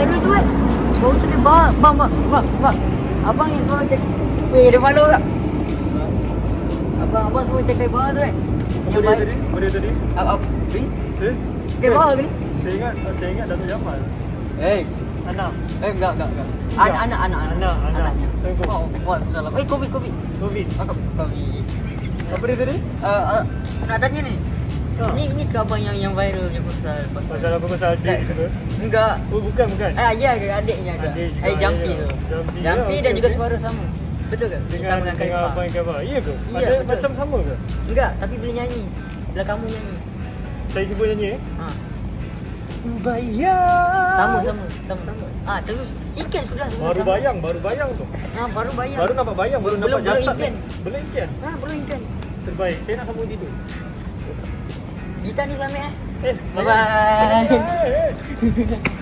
viral tu kan. Suara cakap bang. Abang ni suara cakap. Weh, dia follow tak? Abang suara cakap bawah tu kan. Apa dia tadi? Apa dia tadi? Ni? Eh? Cakap bawah ke ni? Saya ingat Datuk Jamal. Anak. Enggak. Enggak. Anaknya. Assalamualaikum. Waalaikumsalam. Covid. Covid. Covid. Apa dia tadi? Nak tanya ni. Ha. Ni ke abang yang viral yang pasal Pasal apa pasal adik tu ke? Enggak. Oh bukan. Ya ke adiknya ke? Adik juga, Jampi ya. tu. Jampi Jampi ya, dan okey, juga okey. suara sama. Betul ke? Sama dengan Khaifah. abang yang Khaifah. Iya ke? Ya, Ada betul. macam sama ke? Enggak, tapi bila nyanyi. Bila kamu nyanyi. Saya cuba nyanyi Ha. Bayang. Sama. Terus sikit sudah. Baru bayang tu. Baru bayang. Baru nampak bayang, baru Belum nampak jasad. impian. Belum impian. Belum impian. Terbaik. Saya nak sambung tidur. Gitar ni sampai Bye Bye-bye. bye.